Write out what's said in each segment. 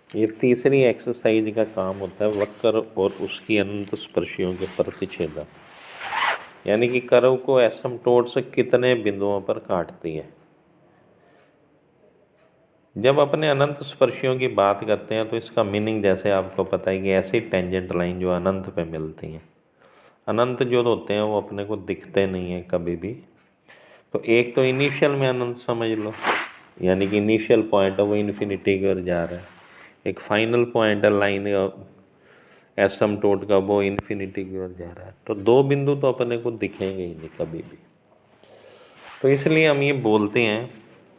ये तीसरी एक्सरसाइज का काम होता है वक्र और उसकी अनंत स्पर्शियों के प्रतिच्छेदन, यानी कि कर्व को एसिम्प्टोट से कितने बिंदुओं पर काटती है। जब अपने अनंत स्पर्शियों की बात करते हैं तो इसका मीनिंग जैसे आपको पता है कि ऐसी टेंजेंट लाइन जो अनंत पे मिलती हैं। अनंत जो होते हैं वो अपने को दिखते नहीं हैं कभी भी। तो एक तो इनिशियल में अनंत समझ लो, यानी कि इनिशियल पॉइंट है वो इन्फिनिटी की ओर जा रहा है। एक फाइनल पॉइंट है लाइन एसिम्प्टोट का, वो इन्फिनिटी की ओर जा रहा है। तो दो बिंदु तो अपने को दिखेंगे ही नहीं कभी भी। तो इसलिए हम ये बोलते हैं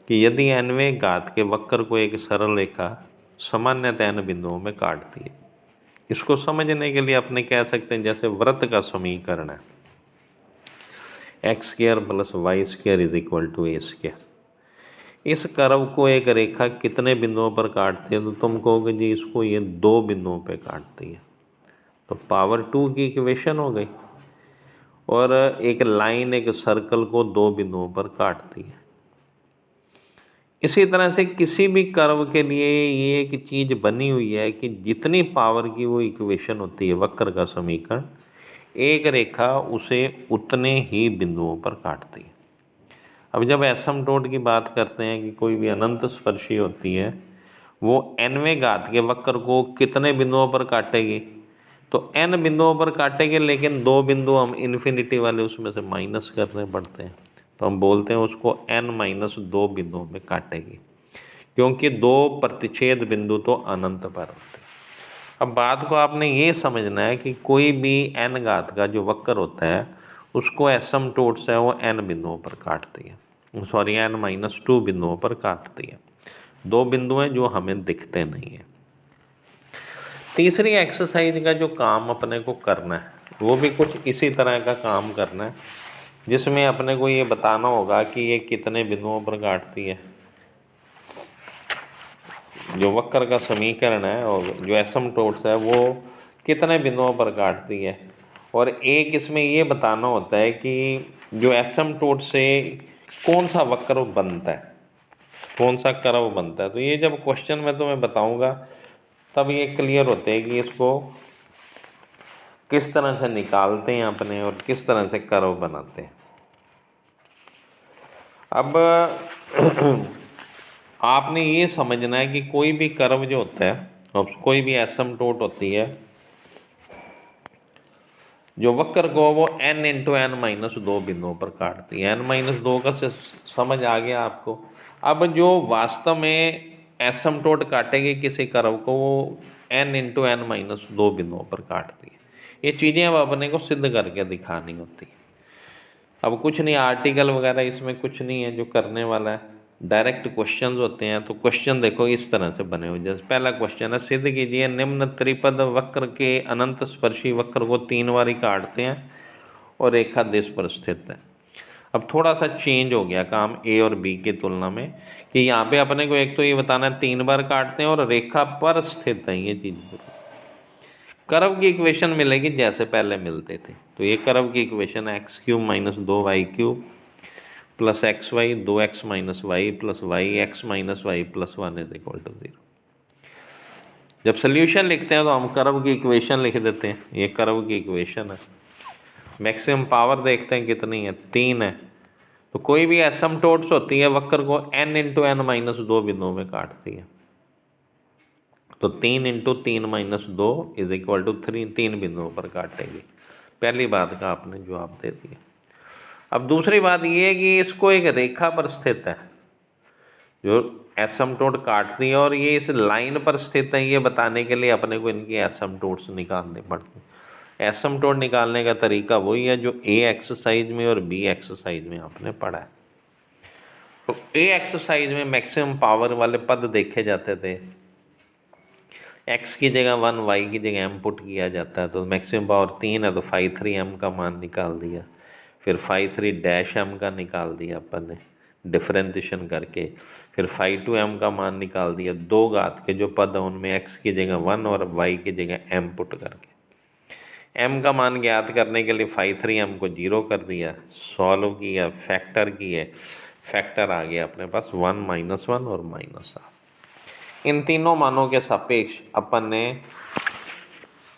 कि यदि एनवें घात के वक्र को एक सरल रेखा सामान्यतः n बिंदुओं में काटती है। इसको समझने के लिए अपने कह सकते हैं जैसे वृत्त का समीकरण है x² + y² = a²। इस कर्व को एक रेखा कितने बिंदुओं पर काटती है, तो तुम कहोगे जी इसको ये 2 बिंदुओं पे काटती है, तो पावर 2 की इक्वेशन हो गई। और एक लाइन एक सर्कल को 2 बिंदुओं पर काटती है। इसी तरह से किसी भी कर्व के लिए ये एक चीज़ बनी हुई है कि जितनी पावर की वो इक्वेशन होती है वक्र का समीकरण, एक रेखा उसे उतने ही बिंदुओं पर काटती है। अब जब एसिम्प्टोट की बात करते हैं कि कोई भी अनंत स्पर्शी होती है वो nवें घात के वक्र को कितने बिंदुओं पर काटेगी, तो n बिंदुओं पर काटेंगे, लेकिन 2 बिंदु हम इन्फिनिटी वाले उसमें से माइनस करने पड़ते हैं। तो हम बोलते हैं उसको n-2 बिंदुओं में काटेगी, क्योंकि 2 प्रतिच्छेद बिंदु तो अनंत पर होते हैं। अब बात को आपने ये समझना है कि कोई भी n घात का जो वक्र होता है उसको एसिम्प्टोट से वो n बिंदुओं पर काटती है, सॉरी n-2 बिंदुओं पर काटती है। 2 बिंदु हैं जो हमें दिखते नहीं हैं। तीसरी एक्सरसाइज का जो काम अपने को करना है वो भी कुछ इसी तरह का काम करना है, जिसमें अपने को ये बताना होगा कि ये कितने बिंदुओं पर काटती है। जो वक्र का समीकरण है और जो एसिम्प्टोट्स है वो कितने बिंदुओं पर काटती है। और एक इसमें ये बताना होता है कि जो एसिम्प्टोट से कौन सा वक्र बनता है, कौन सा कर्व बनता है। तो ये जब क्वेश्चन मैं तुम्हें बताऊंगा तब ये क्लियर होते हैं कि इसको किस तरह से निकालते हैं अपने और किस तरह से कर्व बनाते हैं। अब आपने ये समझना है कि कोई भी कर्व जो होता है और कोई भी एसिम्प्टोट होती है जो वक्र को वो n×n-2 बिंदुओं पर काटती है। n-2 का से समझ आ गया आपको। अब जो वास्तव में एसिम्प्टोट काटेगी किसी कर्व को वो n×n-2 बिंदुओं पर काटती है। ये चीज़ें अब अपने को सिद्ध करके दिखानी होती है। अब कुछ नहीं, आर्टिकल वगैरह इसमें कुछ नहीं है जो करने वाला है, डायरेक्ट क्वेश्चंस होते हैं। तो क्वेश्चन देखो इस तरह से बने हुए। जैसे पहला क्वेश्चन है, सिद्ध कीजिए निम्न त्रिपद वक्र के अनंत स्पर्शी वक्र को 3 बार काटते हैं और रेखा दिश पर स्थित है। अब थोड़ा सा चेंज हो गया काम ए और बी की तुलना में, कि यहाँ पे अपने को एक तो ये बताना है 3 बार काटते हैं और रेखा पर स्थित है। ये चीज़ कर्व की इक्वेशन मिलेगी जैसे पहले मिलते थे। तो ये कर्व की इक्वेशन है x³ - 2y³ + xy 2x - y + yx - y + 1 = 0। जब सोल्यूशन लिखते हैं तो हम कर्व की इक्वेशन लिख देते हैं। ये कर्व की इक्वेशन है। मैक्सिमम पावर देखते हैं कितनी है, 3 है। तो कोई भी एसिम्प्टोट्स होती है वक्र को n×n-2 बिंदुओं में काटती है। तो 3×3-2 = 3 बिंदुओं पर काटेगी। पहली बात का आपने जवाब दे दिया। अब दूसरी बात ये है कि इसको एक रेखा पर स्थित है जो एसिम्प्टोट काटती है, और ये इस लाइन पर स्थित है ये बताने के लिए अपने को इनकी एसिम्प्टोट्स निकालने पड़ते हैं। एसिम्प्टोट निकालने का तरीका वही है जो ए एक्सरसाइज में और बी एक्सरसाइज में आपने पढ़ा है। तो ए एक्सरसाइज में मैक्सिमम पावर वाले पद देखे जाते थे। x की जगह 1, y की जगह m पुट किया जाता है। तो मैक्सिमम पावर 3 है तो φ3m का मान निकाल दिया, फिर φ3-m का निकाल दिया अपन ने डिफरेंशिएशन करके, फिर φ2m का मान निकाल दिया। 2 घात के जो पद हैं उनमें x की जगह 1 और y की जगह m पुट करके m का मान ज्ञात करने के लिए φ3m को 0 कर दिया, सॉल्व किया, फैक्टर किए, फैक्टर आ गया अपने पास 1 - 1 और -1। इन तीनों मानों के सापेक्ष अपन ने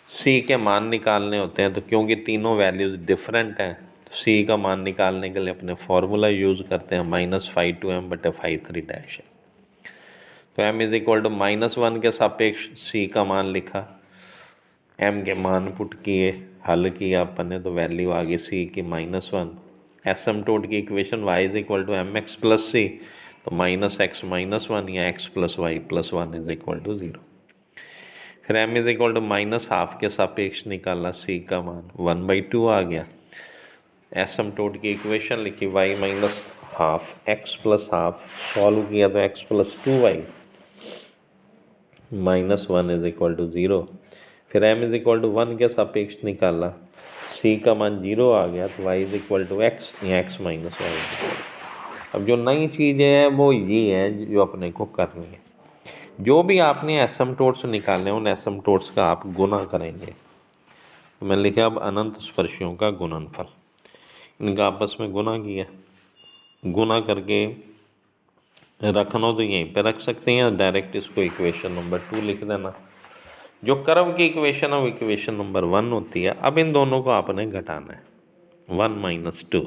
सी के मान निकालने होते हैं। तो क्योंकि तीनों वैल्यूज़ डिफरेंट हैं तो सी का मान निकालने के लिए अपने फॉर्मूला यूज़ करते हैं -φ2m/φ3 है। तो m इज इक्वल टू -1 के सापेक्ष सी का मान लिखा, m के मान पुट किए, हल किया अपन ने तो वैल्यू आ गई सी की -1। एसिम्प्टोट की equation y is equal to mx plus C, तो -x -1 या x + y + 1 is equal to 0। फिर m इज इक्वल टू -½ के सापेक्ष निकाला, सी का मान 1/2 आ गया। एसिम्प्टोट की इक्वेशन लिखी y -½ x + ½ सॉल्व किया तो x + 2y -1 is equal to 0। फिर m इज इक्वल टू 1 के सापेक्ष निकाला, c का मान 0 आ गया तो y is equal to x या x - y। अब जो नई चीज़ें हैं वो ये है जो अपने को करनी है। जो भी आपने एसिम्प्टोट्स निकालने हैं उन एसिम्प्टोट्स का आप गुना करेंगे। तो मैंने लिखा अब अनंत स्पर्शियों का गुणनफल, इनका आपस में गुना किया, गुना करके रखना हो तो यहीं पे रख सकते हैं, डायरेक्ट इसको इक्वेशन नंबर 2 लिख देना। जो कर्व की इक्वेशन है वो इक्वेशन नंबर 1 होती है। अब इन दोनों को आपने घटाना है, 1 - 2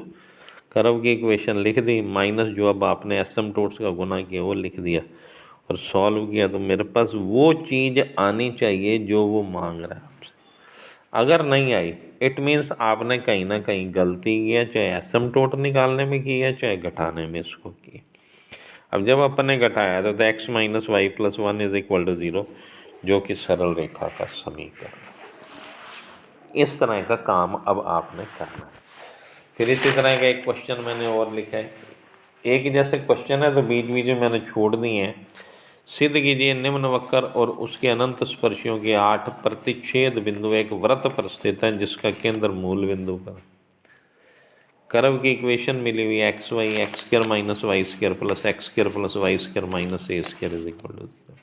कर्व की इक्वेशन लिख दी, माइनस जो अब आपने एसिम्प्टोट्स का गुना किया वो लिख दिया और सॉल्व किया। तो मेरे पास वो चीज़ आनी चाहिए जो वो मांग रहा है आपसे। अगर नहीं आई इट मीन्स आपने कहीं ना कहीं गलती की है, चाहे एसिम्प्टोट निकालने में की है चाहे घटाने में इसको की। अब जब अपन ने घटाया तो x - y + 1 is equal to 0, जो कि सरल रेखा का समीकरण। इस तरह का काम अब आपने करना है। फिर इसी तरह का एक क्वेश्चन मैंने और लिखा है। एक जैसे क्वेश्चन है तो बीच बीच में मैंने छोड़ दिए हैं। सिद्ध कीजिए निम्न वक्र और उसके अनंत स्पर्शियों के 8 प्रतिच्छेद बिंदु एक वृत्त पर स्थित हैं जिसका केंद्र मूल बिंदु पर। कर्व की इक्वेशन मिली हुई xy x² - y² + x² + y² - a² is equal to 0।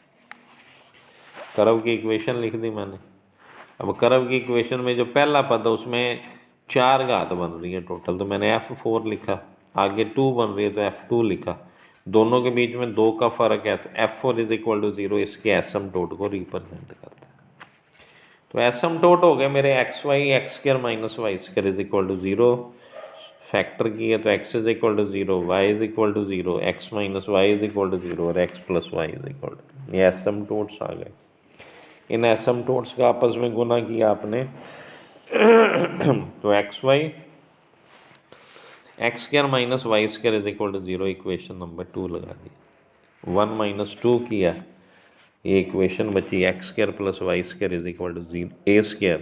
Curve की इक्वेशन लिख दी मैंने। अब कर्व की इक्वेशन में जो पहला पद है उसमें 4 घात बन रही है टोटल, तो मैंने f4 लिखा, आगे 2 बन रही है तो f2 लिखा। दोनों के बीच में 2 का फर्क है तो f4 इज इक्वल टू 0 इसके एसिम्प्टोट को रिप्रेजेंट करता है। तो एसिम्प्टोट हो गए मेरे xy x² - y² is equal to 0, factor किए तो x is equal to 0, y is equal to 0, x - y is equal to 0 और x + y is equal to, ये एसिम्प्टोट्स आ गए। इन एसिम्प्टोट्स का आपस में गुना किया आपने तो xy x² - y² is equal to 0 equation number 2 लगा दी। 1 - 2 किया, ये इक्वेशन बची x² + y² is equal to a²।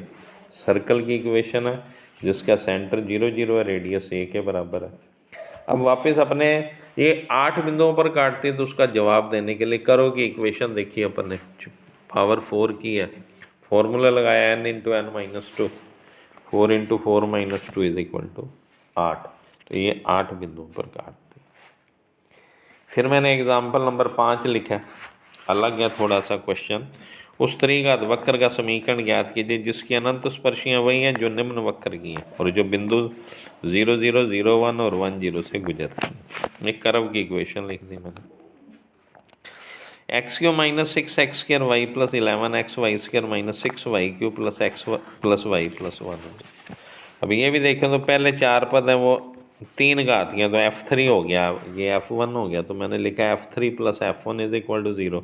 Circle की इक्वेशन है जिसका सेंटर 0 0 है, रेडियस a के बराबर है। अब वापस अपने ये 8 बिंदुओं पर काटते हैं तो उसका जवाब देने के लिए करो की इक्वेशन देखिए अपन ने पावर 4 की है, फॉर्मूला लगाया n × n - 2, 4 × 4 - 2 is equal to 8। तो ये 8 बिंदुओं पर काटते। फिर मैंने एग्जाम्पल नंबर 5 लिखा है, अलग है थोड़ा सा क्वेश्चन। उस त्रिघात वक्र का समीकरण ज्ञात कीजिए जिसकी अनंत स्पर्शियाँ वही हैं जो निम्न वक्र की हैं और जो बिंदु 0 0 0 1 और 1 0 से गुजरती हैं। एक कर्व की इक्वेशन लिख दी मैंने, x³ - 6x² y + 11x y² - 6y³ + x + y + 1। अब ये भी देखें तो पहले 4 पद हैं वो 3 घातियाँ, तो f3 हो गया, ये f1 हो गया, तो मैंने लिखा f3 + f1 is equal to 0।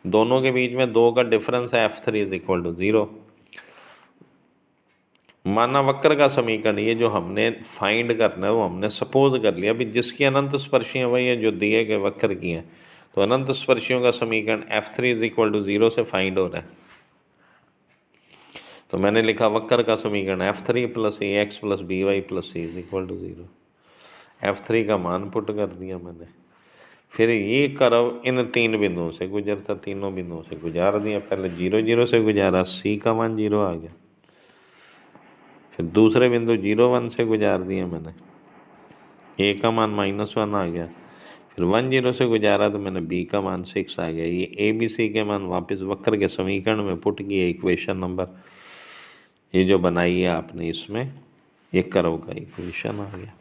दोनों के बीच में 2 का डिफरेंस है, f3 इज इक्वल टू 0। माना वक्र का समीकरण ये जो हमने फाइंड करना है वो हमने सपोज कर लिया। अभी जिसकी अनंत स्पर्शियाँ वही हैं जो दिए गए वक्र की हैं, तो अनंत स्पर्शियों का समीकरण f3 इज इक्वल टू 0 से फाइंड हो रहा है। तो मैंने लिखा वक्र का समीकरण f3 + ax + by + c is equal to 0। f3 का मान पुट कर दिया मैंने। फिर ये कर्व इन 3 बिंदुओं से गुजरता, तीनों बिंदुओं से गुजार दिया। पहले 0 0 से गुजारा, c का मान 0 आ गया। फिर दूसरे बिंदु 0 1 से गुजार दिया मैंने, a का मान -1 आ गया। फिर 1 0 से गुजारा तो मैंने b का मान 6 आ गया। ये a b c के मान वापस वक्र के समीकरण में पुट किए, इक्वेशन नंबर ये जो बनाई है आपने इसमें ये कर्व का इक्वेशन आ गया।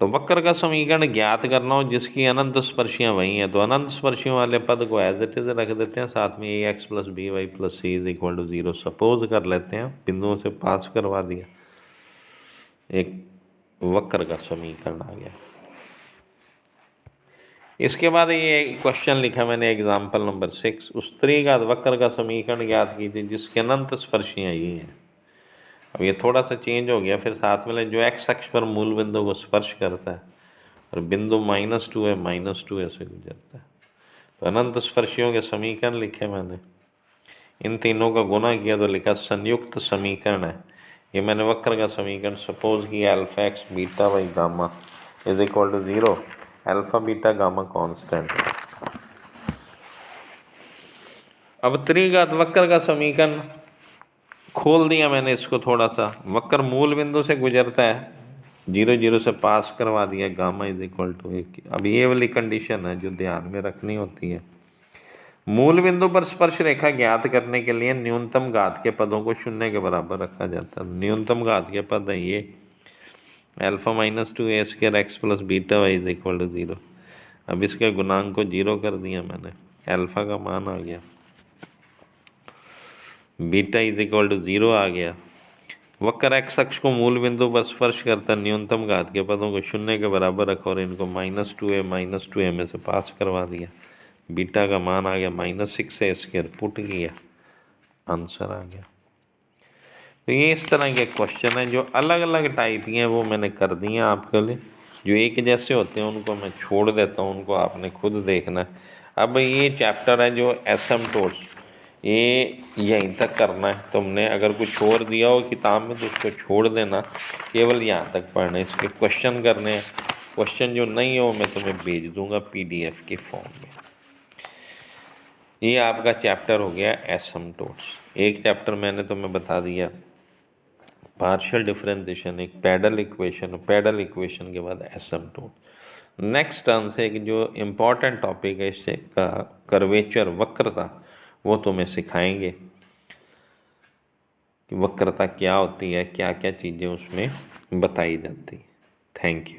तो वक्र का समीकरण ज्ञात करना हो जिसकी अनंत स्पर्शियाँ वही हैं, तो अनंत स्पर्शियों वाले पद को एज इट इज़ रख देते हैं, साथ में A X plus B Y plus C is equal to 0 suppose कर लेते हैं, बिंदुओं से पास करवा दिया, एक वक्र का समीकरण आ गया। इसके बाद ये क्वेश्चन लिखा मैंने एग्जाम्पल नंबर 6, उस त्रिघात वक्र का समीकरण ज्ञात कीजिए जिसके अनंत स्पर्शियाँ ये हैं। अब ये थोड़ा सा चेंज हो गया, फिर साथ में जो एक्स अक्ष पर मूल बिंदु को स्पर्श करता है और बिंदु -2 है, -2 से गुजरता है। तो अनंत स्पर्शियों के समीकरण लिखे मैंने, इन तीनों का गुना किया तो लिखा संयुक्त समीकरण है। ये मैंने वक्र का समीकरण सपोज किया alpha x beta y gamma is equal to 0, alpha beta gamma constant. अब त्रिघात वक्र का समीकरण खोल दिया मैंने इसको थोड़ा सा, वक्र मूल बिंदु से गुजरता है, 0 0 से पास करवा दिया, गामा इज इक्वल टू 1। अब ये वाली कंडीशन है जो ध्यान में रखनी होती है। मूल बिंदु पर स्पर्श रेखा ज्ञात करने के लिए न्यूनतम घात के पदों को शून्य के बराबर रखा जाता है। न्यूनतम घात के पद है ये alpha -2 a square x plus beta y is equal to 0। अब इसके गुणांक को 0 कर दिया मैंने, अल्फा का मान आ गया, बीटा इज इक्वल टू 0 आ गया। वक्र एक्स अक्ष को मूल बिंदु पर स्पर्श करता न्यूनतम घात के पदों को शून्य के बराबर रखा और इनको -2a में से पास करवा दिया, बीटा का मान आ गया -6a स्क्वायर, पुट किया, आंसर आ गया। तो ये इस तरह के क्वेश्चन हैं जो अलग अलग टाइप के हैं, वो मैंने कर दिए हैं आपके लिए। जो एक जैसे होते हैं उनको मैं छोड़ देता हूँ, उनको आपने खुद देखना है। अब ये चैप्टर है जो एसिम्पटोट्स, ये यहीं तक करना है तुमने। अगर कुछ और दिया हो किताब में तो उसको छोड़ देना, केवल यहाँ तक पढ़ना है। इसके क्वेश्चन करने हैं, क्वेश्चन जो नहीं हो मैं तुम्हें भेज दूंगा PDF के फॉर्म में। ये आपका चैप्टर हो गया एसिम्पटोट्स। एक चैप्टर मैंने तुम्हें बता दिया पार्शियल डिफरेंशिएशन, एक पैडल इक्वेशन, पैडल इक्वेशन के बाद एसिम्पटोट। नेक्स्ट टर्म से एक जो इम्पॉर्टेंट टॉपिक है इससे का कर्वेचर, वक्रता, वो तुम्हें सिखाएंगे कि वक्रता क्या होती है, क्या क्या चीज़ें उसमें बताई जाती हैं। Thank you.